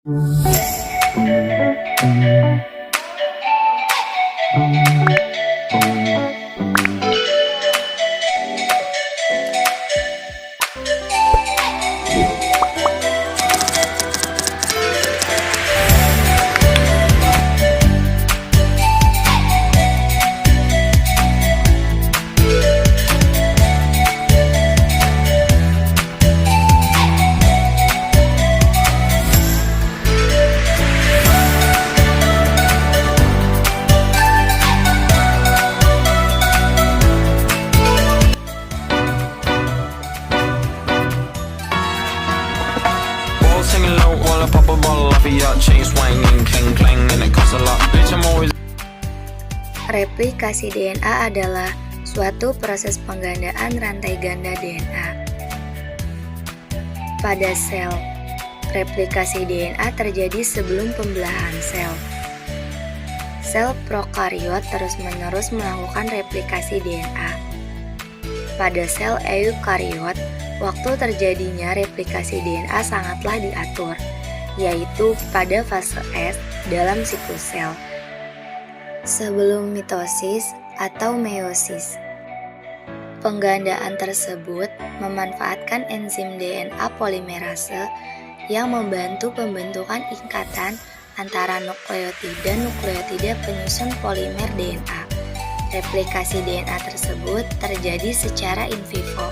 All singing low while I pop a bottle off of your chain swinging, clang clang, and it costs a lot. Bitch, I'm always. Replikasi DNA adalah suatu proses penggandaan rantai ganda DNA. Pada sel, replikasi DNA terjadi sebelum pembelahan sel. Sel prokariot terus-menerus melakukan replikasi DNA. Pada sel eukariot, waktu terjadinya replikasi DNA sangatlah diatur, yaitu pada fase S dalam siklus sel, sebelum mitosis atau meiosis. Penggandaan tersebut memanfaatkan enzim DNA polimerase yang membantu pembentukan ikatan antara nukleotida penyusun polimer DNA. Replikasi DNA tersebut terjadi secara in vivo.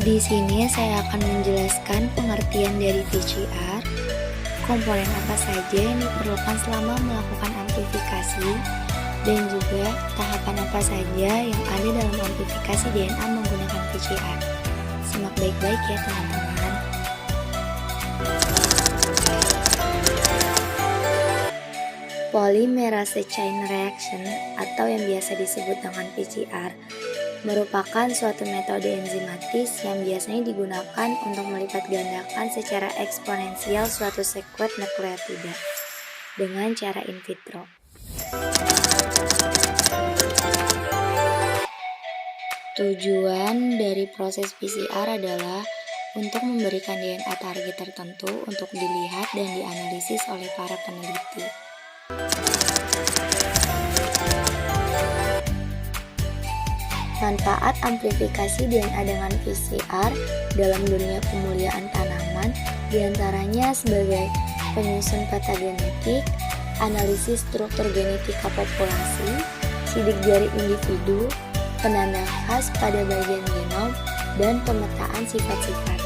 Di sini saya akan menjelaskan pengertian dari PCR, komponen apa saja yang diperlukan selama melakukan amplifikasi, dan juga tahapan apa saja yang ada dalam amplifikasi DNA menggunakan PCR. Simak baik-baik ya teman-teman. Polymerase chain reaction atau yang biasa disebut dengan PCR merupakan suatu metode enzimatis yang biasanya digunakan untuk melipat gandakan secara eksponensial suatu sekuet nukleotida dengan cara in vitro. Tujuan dari proses PCR adalah untuk memberikan DNA target tertentu untuk dilihat dan dianalisis oleh para peneliti. Manfaat amplifikasi DNA dengan PCR dalam dunia pemulihan tanaman diantaranya sebagai penyusun peta genetik, analisis struktur genetika populasi, sidik jari individu, penanda khas pada bagian genom, dan pemetaan sifat-sifat.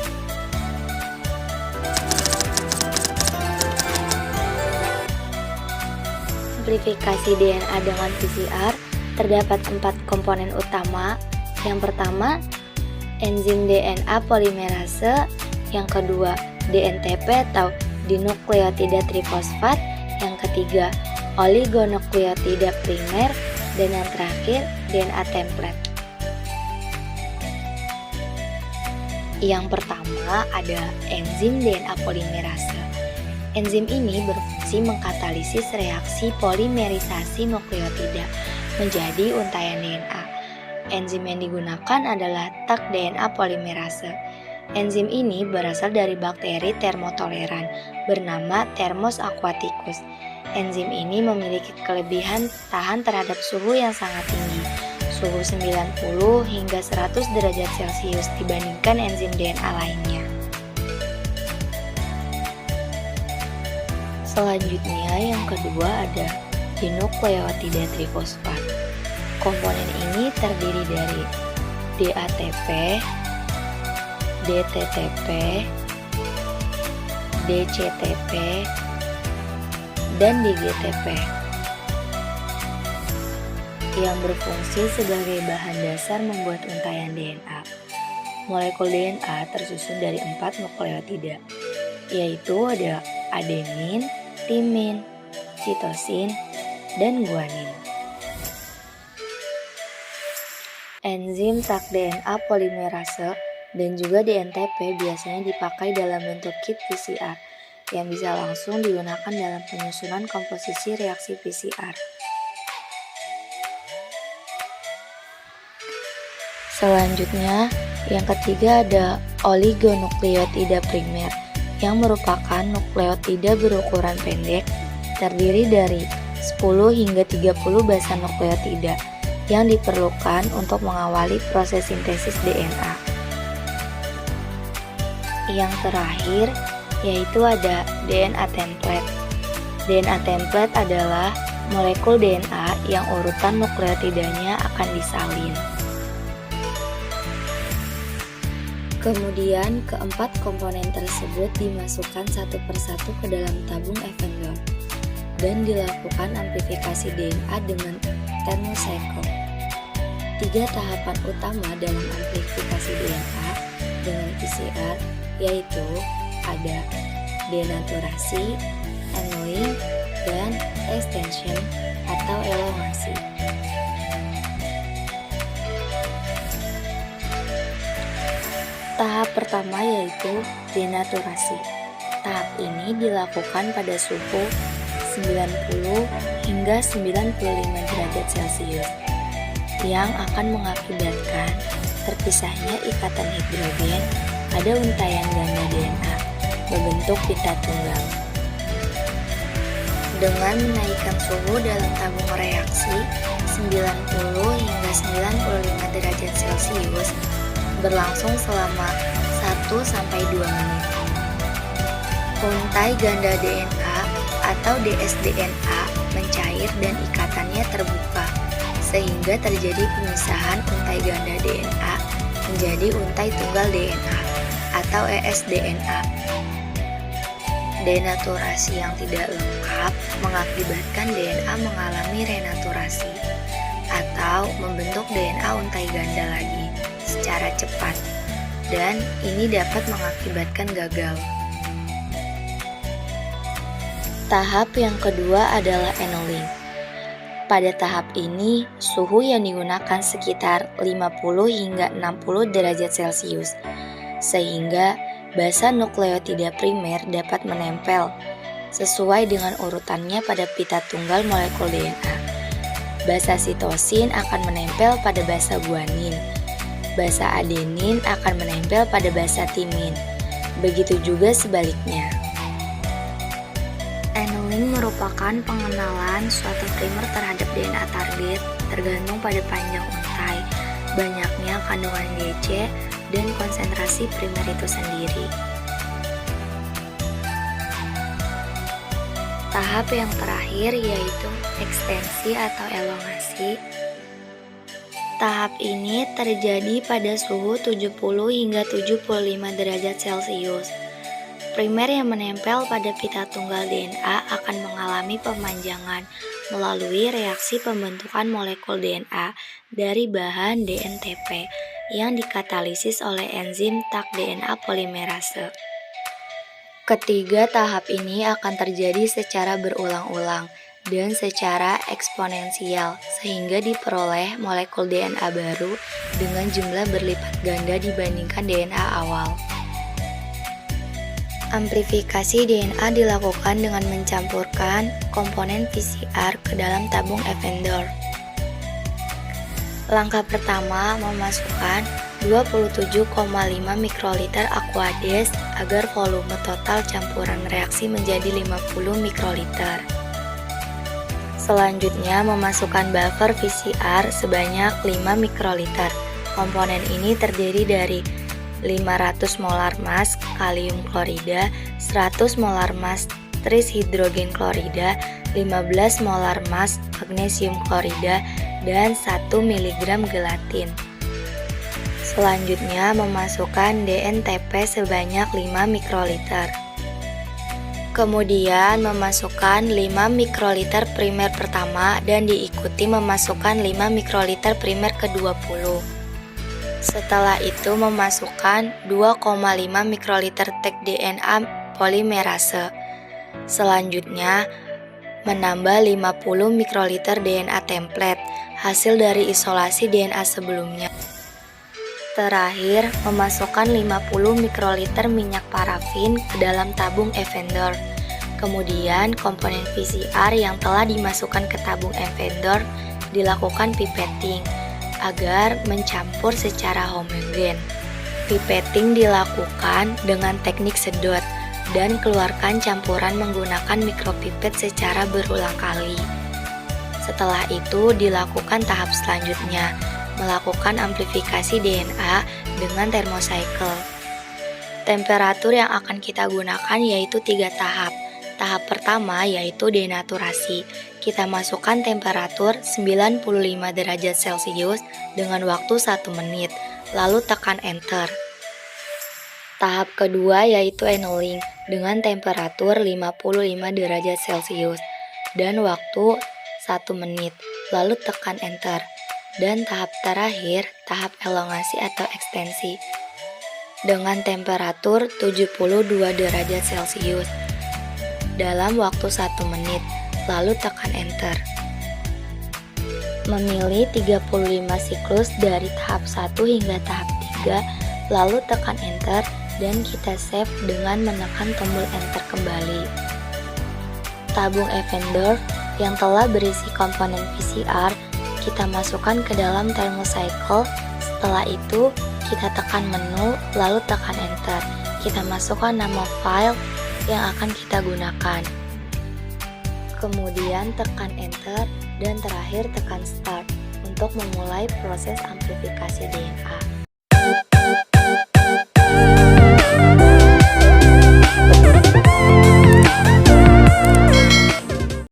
Amplifikasi DNA dengan PCR terdapat 4 komponen utama. Yang pertama, enzim DNA polimerase. Yang kedua, DNTP atau dinukleotida trifosfat. Yang ketiga, oligonukleotida primer. Dan yang terakhir, DNA template. Yang pertama ada enzim DNA polimerase. Enzim ini berfungsi mengkatalisis reaksi polimerisasi nukleotida menjadi untayan DNA. Enzim yang digunakan adalah Taq DNA polimerase. Enzim ini berasal dari bakteri termotoleran bernama Thermus aquaticus. Enzim ini memiliki kelebihan tahan terhadap suhu yang sangat tinggi, suhu 90 hingga 100 derajat Celcius dibandingkan enzim DNA lainnya. Selanjutnya yang kedua ada dinukleotida trifosfat. Komponen ini terdiri dari DATP, DTTP, DCTP, dan DGTP yang berfungsi sebagai bahan dasar membuat untayan DNA. Molekul DNA tersusun dari 4 nukleotida, yaitu ada adenin, timin, sitosin, dan guanin. Enzim Taq DNA polimerase dan juga DNTP biasanya dipakai dalam bentuk kit PCR yang bisa langsung digunakan dalam penyusunan komposisi reaksi PCR. Selanjutnya, Yang ketiga ada oligonukleotida primer, yang merupakan nukleotida berukuran pendek, terdiri dari 10 hingga 30 basa nukleotida yang diperlukan untuk mengawali proses sintesis DNA. Yang terakhir yaitu ada DNA template. DNA template adalah molekul DNA yang urutan nukleotidanya akan disalin. Kemudian keempat komponen tersebut dimasukkan satu persatu ke dalam tabung Eppendorf dan dilakukan amplifikasi DNA dengan thermocycle. 3 tahapan utama dalam amplifikasi DNA dengan PCR yaitu ada denaturasi, annealing, dan extension atau elongasi. Tahap pertama yaitu denaturasi. Tahap ini dilakukan pada suhu 90 hingga 95 derajat Celcius yang akan mengakibatkan terpisahnya ikatan hidrogen pada untayan ganda DNA membentuk pita tunggal. Dengan menaikkan suhu dalam tabung reaksi 90 hingga 95 derajat Celcius berlangsung selama 1-2 menit. Untai ganda DNA atau dsDNA mencair dan ikatannya terbuka, sehingga terjadi pemisahan untai ganda DNA menjadi untai tunggal DNA atau esDNA. Denaturasi yang tidak lengkap mengakibatkan DNA mengalami renaturasi atau membentuk DNA untai ganda lagi secara cepat, dan ini dapat mengakibatkan gagal. Tahap yang kedua adalah annealing. Pada tahap ini, suhu yang digunakan sekitar 50 hingga 60 derajat Celcius, sehingga basa nukleotida primer dapat menempel sesuai dengan urutannya pada pita tunggal molekul DNA. Basa sitosin akan menempel pada basa guanin. Basa adenin akan menempel pada basa timin. Begitu juga sebaliknya. Annealing merupakan pengenalan suatu primer terhadap DNA target tergantung pada panjang untai, banyaknya kandungan DC, dan konsentrasi primer itu sendiri. Tahap yang terakhir yaitu ekstensi atau elongasi. Tahap ini terjadi pada suhu 70 hingga 75 derajat Celcius. Primer yang menempel pada pita tunggal DNA akan mengalami pemanjangan melalui reaksi pembentukan molekul DNA dari bahan DNTP yang dikatalisis oleh enzim Taq DNA polimerase. Ketiga tahap ini akan terjadi secara berulang-ulang dan secara eksponensial sehingga diperoleh molekul DNA baru dengan jumlah berlipat ganda dibandingkan DNA awal. Amplifikasi DNA dilakukan dengan mencampurkan komponen PCR ke dalam tabung Eppendorf. Langkah pertama memasukkan 27,5 mikroliter Aquades agar volume total campuran reaksi menjadi 50 mikroliter. Selanjutnya memasukkan buffer PCR sebanyak 5 mikroliter. Komponen ini terdiri dari 500 molar mas kalium klorida, 100 molar mas trishidrogen klorida, 15 molar mas magnesium klorida, dan 1 mg gelatin. Selanjutnya memasukkan DNTP sebanyak 5 mikroliter. Kemudian memasukkan 5 mikroliter primer pertama dan diikuti memasukkan 5 mikroliter primer ke-20. Setelah itu memasukkan 2,5 mikroliter Taq DNA polimerase. Selanjutnya menambah 50 mikroliter DNA template hasil dari isolasi DNA sebelumnya. Terakhir, memasukkan 50 mikroliter minyak parafin ke dalam tabung Eppendorf. Kemudian, komponen PCR yang telah dimasukkan ke tabung Eppendorf dilakukan pipetting agar mencampur secara homogen. Pipetting dilakukan dengan teknik sedot dan keluarkan campuran menggunakan mikropipet secara berulang kali. Setelah itu dilakukan tahap selanjutnya, melakukan amplifikasi DNA dengan thermocycle. Temperatur yang akan kita gunakan yaitu 3 tahap. Tahap pertama yaitu denaturasi. Kita masukkan temperatur 95 derajat Celcius dengan waktu 1 menit, lalu tekan enter. Tahap kedua yaitu annealing dengan temperatur 55 derajat Celcius dan waktu 1 menit, lalu tekan enter. Dan tahap terakhir, tahap elongasi atau ekstensi dengan temperatur 72 derajat Celcius dalam waktu 1 menit, lalu tekan enter. Memilih 35 siklus dari tahap 1 hingga tahap 3, lalu tekan enter dan kita save dengan menekan tombol enter kembali. Tabung Eppendorf yang telah berisi komponen PCR kita masukkan ke dalam thermocycle. Setelah itu kita tekan menu lalu tekan enter. Kita masukkan nama file yang akan kita gunakan. Kemudian tekan enter dan terakhir tekan start untuk memulai proses amplifikasi DNA.